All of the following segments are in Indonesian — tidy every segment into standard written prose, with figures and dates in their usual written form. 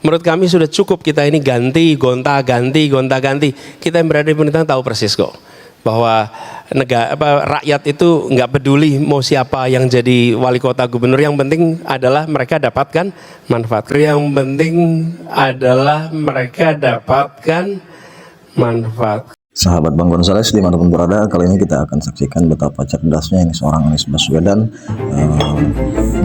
Menurut kami sudah cukup kita ini ganti, gonta-ganti. Kita yang berada di pemerintahan tahu persis kok bahwa rakyat itu nggak peduli mau siapa yang jadi wali kota gubernur, yang penting adalah mereka dapatkan manfaat. Yang penting adalah mereka dapatkan manfaat. Sahabat Bang Gonzales dimanapun berada, kali ini kita akan saksikan betapa cerdasnya ini seorang Anies Baswedan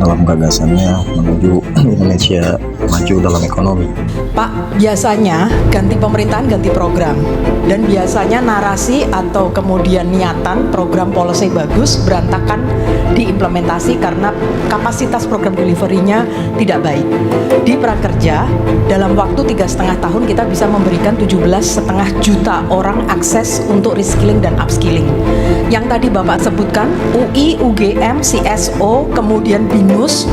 dalam gagasannya menuju Indonesia maju dalam ekonomi. Pak, biasanya ganti pemerintahan ganti program, dan biasanya narasi atau kemudian niatan program policy bagus berantakan diimplementasi karena kapasitas program delivery-nya tidak baik. Di Prakerja dalam waktu 3,5 tahun kita bisa memberikan 17,5 juta orang akses untuk reskilling dan upskilling. Yang tadi Bapak sebutkan UI, UGM, CSO, kemudian BINUS,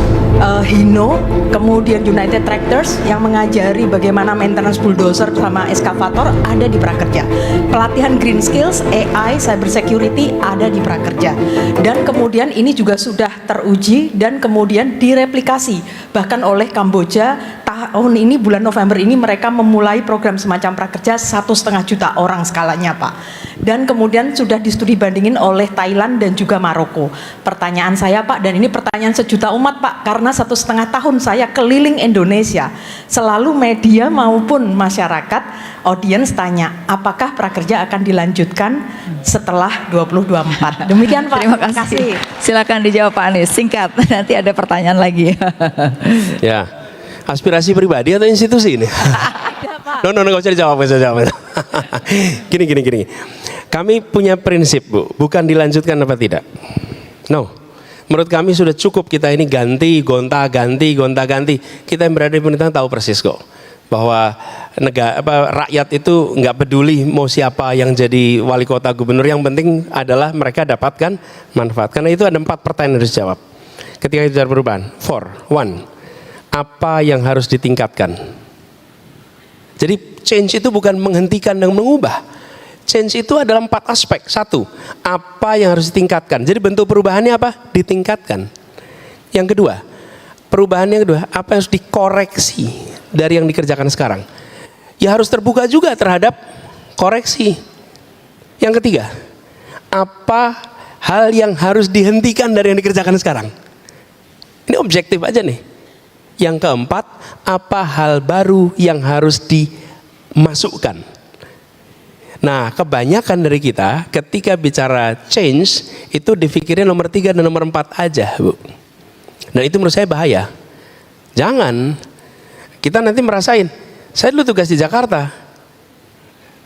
Hino, kemudian United Tractors yang mengajari bagaimana maintenance bulldozer sama eskavator ada di Prakerja. Pelatihan green skills, AI, cyber security ada di Prakerja. Dan kemudian ini juga sudah teruji dan kemudian direplikasi bahkan oleh Kamboja. Tahun ini bulan November ini mereka memulai program semacam Prakerja 1,5 juta orang skalanya Pak. Dan kemudian sudah distudi bandingin oleh Thailand dan juga Maroko. Pertanyaan saya Pak, dan ini pertanyaan sejuta umat Pak, karena 1,5 tahun saya keliling Indonesia, selalu media maupun masyarakat, audiens tanya, apakah Prakerja akan dilanjutkan setelah 2024? Demikian Pak. Terima kasih. Silakan dijawab Pak Anies, singkat. Nanti ada pertanyaan lagi. Ya, aspirasi pribadi atau institusi ini? No, nggak usah dijawab, Gini. Kami punya prinsip, Bu, bukan dilanjutkan apa tidak. No, menurut kami sudah cukup kita ini ganti, gonta-ganti. Kita yang berada di pemerintahan tahu persis kok bahwa rakyat itu nggak peduli mau siapa yang jadi wali kota gubernur, yang penting adalah mereka dapatkan manfaat. Karena itu ada 4 pertanyaan yang harus dijawab ketika kita bicara perubahan. 1, apa yang harus ditingkatkan? Jadi change itu bukan menghentikan dan mengubah. Change itu adalah 4 aspek. 1, apa yang harus ditingkatkan? Jadi bentuk perubahannya apa? Ditingkatkan. Yang kedua, perubahan yang kedua, apa yang harus dikoreksi dari yang dikerjakan sekarang? Ya harus terbuka juga terhadap koreksi. Yang ketiga, apa hal yang harus dihentikan dari yang dikerjakan sekarang? Ini objektif aja nih. Yang keempat, apa hal baru yang harus dimasukkan? Nah, kebanyakan dari kita ketika bicara change itu dipikirin nomor 3 dan nomor 4 aja, Bu. Dan itu menurut saya bahaya. Jangan. Kita nanti merasain, saya dulu tugas di Jakarta.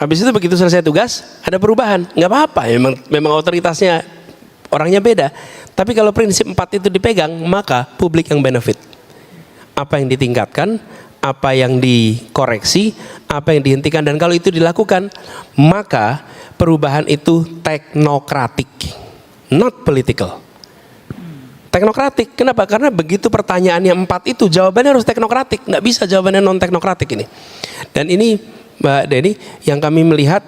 Habis itu begitu selesai tugas, ada perubahan. Nggak apa-apa, memang otoritasnya orangnya beda. Tapi kalau prinsip 4 itu dipegang, maka publik yang benefit. Apa yang ditingkatkan, apa yang dikoreksi, apa yang dihentikan, dan kalau itu dilakukan, maka perubahan itu teknokratik, not political. Teknokratik, kenapa? Karena begitu pertanyaannya 4 itu, jawabannya harus teknokratik, nggak bisa jawabannya non teknokratik ini. Dan ini Mbak Deni, yang kami melihat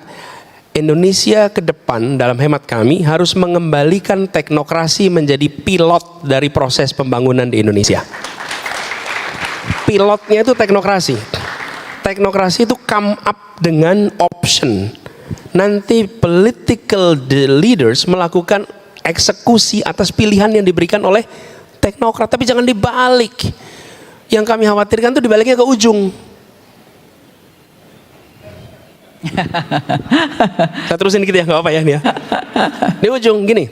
Indonesia ke depan dalam hemat kami harus mengembalikan teknokrasi menjadi pilot dari proses pembangunan di Indonesia. Pilotnya itu teknokrasi. Teknokrasi itu come up dengan option. Nanti political leaders melakukan eksekusi atas pilihan yang diberikan oleh teknokrat. Tapi jangan dibalik. Yang kami khawatirkan itu dibaliknya ke ujung. Saya terusin gitu ya, nggak apa-apa ya nih ya. Di ujung gini,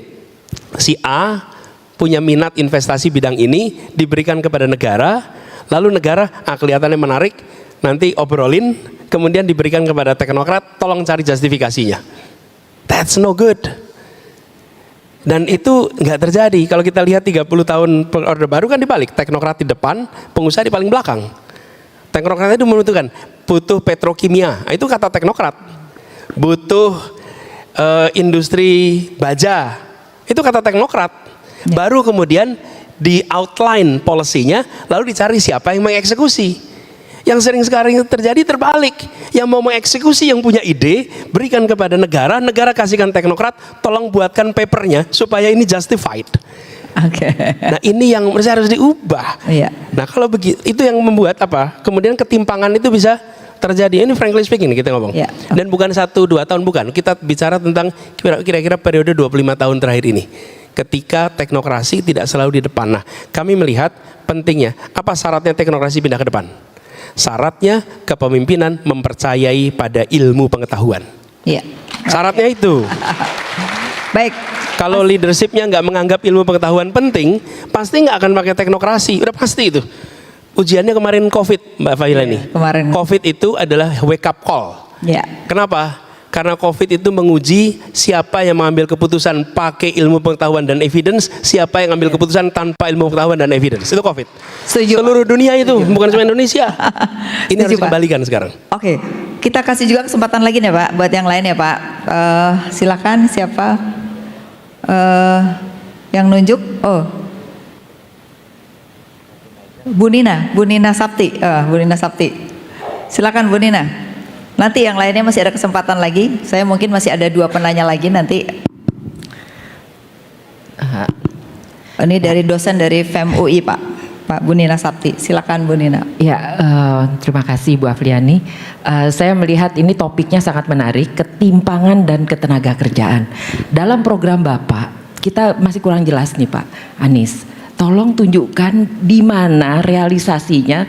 si A punya minat investasi bidang ini, diberikan kepada negara, lalu negara kelihatannya menarik, nanti obrolin, kemudian diberikan kepada teknokrat, tolong cari justifikasinya. That's no good. Dan itu nggak terjadi. Kalau kita lihat 30 tahun Orde Baru kan dibalik, teknokrat di depan, pengusaha di paling belakang. Teknokrat itu menentukan butuh petrokimia, itu kata teknokrat. Butuh industri baja, itu kata teknokrat. Baru kemudian di outline polisinya, lalu dicari siapa yang mengeksekusi. Yang sering sekarang terjadi terbalik, yang mau mengeksekusi yang punya ide, berikan kepada negara, negara kasihkan teknokrat, tolong buatkan papernya supaya ini justified. Oke. Nah ini yang menurut saya harus diubah. Iya. Nah kalau begitu itu yang membuat apa? Kemudian ketimpangan itu bisa terjadi. Ini frankly speaking nih kita ngomong. Iya. Dan bukan 1-2 tahun, bukan. Kita bicara tentang kira-kira periode 25 tahun terakhir ini. Ketika teknokrasi tidak selalu di depan. Nah kami melihat pentingnya. Apa syaratnya teknokrasi pindah ke depan? Syaratnya kepemimpinan mempercayai pada ilmu pengetahuan. Iya. Syaratnya itu. Baik. Kalau leadershipnya nggak menganggap ilmu pengetahuan penting, pasti nggak akan pakai teknokrasi. Udah pasti itu. Ujiannya kemarin COVID, Mbak Fahila ini. Kemarin. COVID itu adalah wake up call. Ya. Kenapa? Karena COVID itu menguji siapa yang mengambil keputusan pakai ilmu pengetahuan dan evidence, siapa yang ambil keputusan tanpa ilmu pengetahuan dan evidence. Itu COVID. Setuju. Seluruh dunia itu, bukan cuma Indonesia. Ini harus Setuju, Pak. dikembalikan sekarang. Oke, kita kasih juga kesempatan lagi nih Pak, buat yang lain ya Pak. Silakan siapa yang nunjuk? Oh, Bu Nina Sapti. Bu Nina Sapti. Silakan Bu Nina. Nanti yang lainnya masih ada kesempatan lagi. Saya mungkin masih ada 2 penanya lagi nanti. Ini dari dosen dari FEM UI Pak. Pak Bu Nina Sapti, silakan Bu Nina. Ya, terima kasih Bu Afriani. Saya melihat ini topiknya sangat menarik, ketimpangan dan ketenaga kerjaan. Dalam program Bapak, kita masih kurang jelas nih Pak Anies. Tolong tunjukkan di mana realisasinya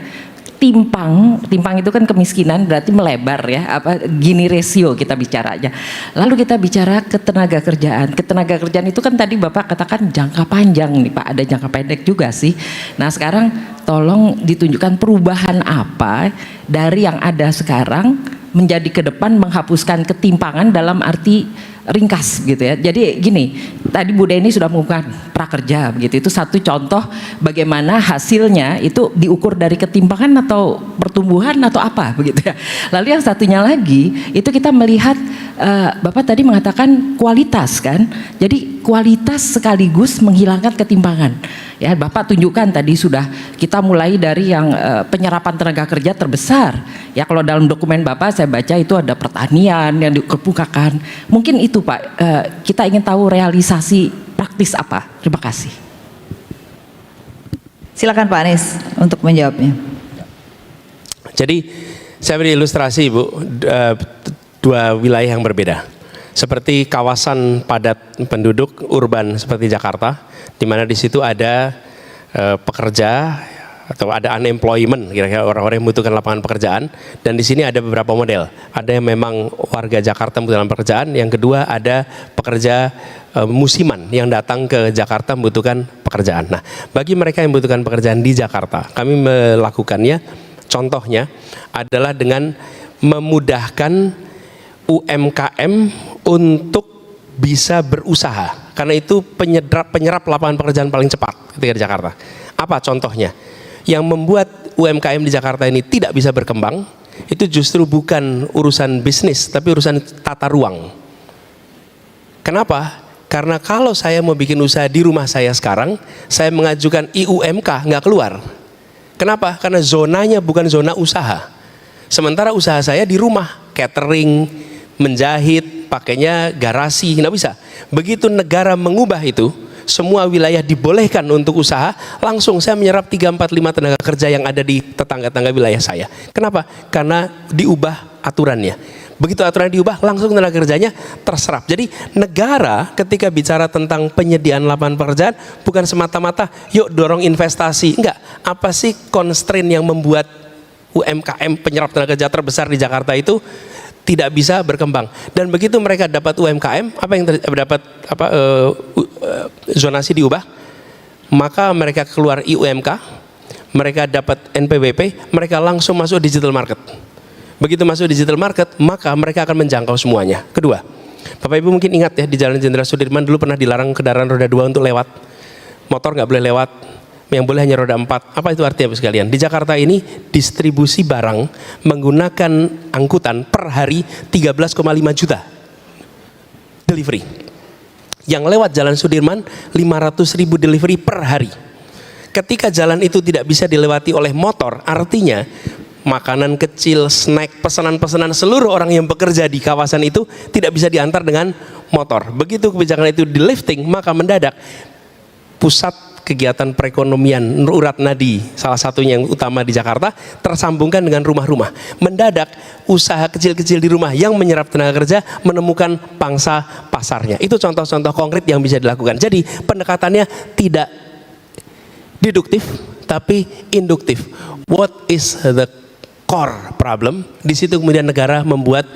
timpang itu kan kemiskinan berarti melebar ya, apa Gini rasio kita bicaranya. Lalu kita bicara ketenaga kerjaan itu kan tadi Bapak katakan jangka panjang nih Pak, ada jangka pendek juga sih. Nah sekarang tolong ditunjukkan perubahan apa dari yang ada sekarang menjadi ke depan menghapuskan ketimpangan dalam arti ringkas gitu ya. Jadi gini, tadi Bu Deni sudah mengumumkan prakerja begitu. Itu satu contoh bagaimana hasilnya itu diukur dari ketimpangan atau pertumbuhan atau apa begitu ya. Lalu yang satunya lagi itu kita melihat Bapak tadi mengatakan kualitas kan. Jadi kualitas sekaligus menghilangkan ketimpangan. Ya, Bapak tunjukkan tadi sudah kita mulai dari yang penyerapan tenaga kerja terbesar. Ya, kalau dalam dokumen Bapak saya baca itu ada pertanian yang dikemukakan. Mungkin itu Pak, kita ingin tahu realisasi praktis apa. Terima kasih. Silakan Pak Anies untuk menjawabnya. Jadi saya beri ilustrasi Bu, 2 wilayah yang berbeda. Seperti kawasan padat penduduk urban seperti Jakarta, di mana di situ ada pekerja atau ada unemployment, kira-kira orang-orang yang membutuhkan lapangan pekerjaan. Dan di sini ada beberapa model. Ada yang memang warga Jakarta membutuhkan pekerjaan. Yang kedua ada pekerja musiman yang datang ke Jakarta membutuhkan pekerjaan. Nah, bagi mereka yang membutuhkan pekerjaan di Jakarta, kami melakukannya. Contohnya adalah dengan memudahkan UMKM untuk bisa berusaha, karena itu penyerap lapangan pekerjaan paling cepat ketika di Jakarta. Apa contohnya? Yang membuat UMKM di Jakarta ini tidak bisa berkembang itu justru bukan urusan bisnis tapi urusan tata ruang. Kenapa? Karena kalau saya mau bikin usaha di rumah saya sekarang, saya mengajukan IUMK nggak keluar. Kenapa? Karena zonanya bukan zona usaha. Sementara usaha saya di rumah, catering, menjahit, pakainya garasi, nggak bisa. Begitu negara mengubah itu, semua wilayah dibolehkan untuk usaha, langsung saya menyerap 3, 4, 5 tenaga kerja yang ada di tetangga-tetangga wilayah saya. Kenapa? Karena diubah aturannya. Begitu aturan diubah, langsung tenaga kerjanya terserap. Jadi negara ketika bicara tentang penyediaan lapangan pekerjaan bukan semata-mata yuk dorong investasi. Enggak, apa sih constraint yang membuat UMKM penyerap tenaga kerja terbesar di Jakarta itu tidak bisa berkembang. Dan begitu mereka dapat UMKM, apa yang dapat zonasi diubah, maka mereka keluar IUMK, mereka dapat NPWP, mereka langsung masuk digital market. Begitu masuk digital market, maka mereka akan menjangkau semuanya. Kedua, Bapak Ibu mungkin ingat ya, di Jalan Jenderal Sudirman dulu pernah dilarang kendaraan roda 2 untuk lewat. Motor nggak boleh lewat, yang boleh hanya roda 4. Apa itu artinya Bapak sekalian? Di Jakarta ini distribusi barang menggunakan angkutan per hari 13,5 juta delivery. Yang lewat Jalan Sudirman 500.000 delivery per hari. Ketika jalan itu tidak bisa dilewati oleh motor, artinya makanan kecil, snack, pesanan-pesanan seluruh orang yang bekerja di kawasan itu tidak bisa diantar dengan motor. Begitu kebijakan itu di lifting, maka mendadak pusat kegiatan perekonomian urat nadi, salah satunya yang utama di Jakarta, tersambungkan dengan rumah-rumah. Mendadak usaha kecil-kecil di rumah yang menyerap tenaga kerja menemukan pangsa pasarnya. Itu contoh-contoh konkret yang bisa dilakukan. Jadi pendekatannya tidak deduktif tapi induktif. What is the core problem? Di situ kemudian negara membuat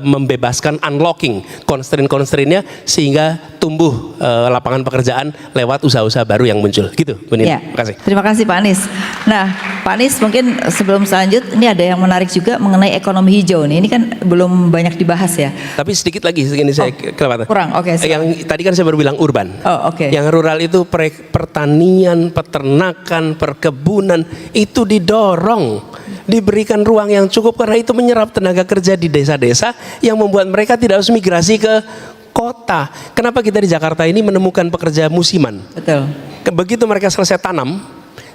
membebaskan, unlocking constraint-constraintnya sehingga tumbuh lapangan pekerjaan lewat usaha-usaha baru yang muncul. Gitu, Bu Nina. Ya. Terima kasih. Terima kasih Pak Anies. Nah, Pak Anies mungkin sebelum selanjut, ini ada yang menarik juga mengenai ekonomi hijau nih. Ini kan belum banyak dibahas ya. Tapi sedikit lagi, segini saya kelewatan. Kurang, oke. Yang tadi kan saya baru bilang urban. Oh, oke. Yang rural itu pertanian, peternakan, perkebunan itu didorong, diberikan ruang yang cukup karena itu menyerap tenaga kerja di desa-desa yang membuat mereka tidak harus migrasi ke kota. Kenapa kita di Jakarta ini menemukan pekerja musiman? Betul. Begitu mereka selesai tanam,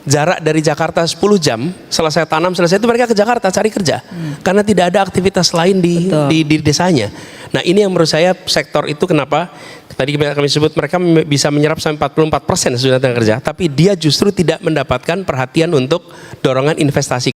jarak dari Jakarta 10 jam, selesai tanam, selesai itu mereka ke Jakarta cari kerja. Karena tidak ada aktivitas lain di desanya. Nah ini yang menurut saya sektor itu kenapa tadi kami sebut mereka bisa menyerap sampai 44% sudah tenaga kerja, tapi dia justru tidak mendapatkan perhatian untuk dorongan investasi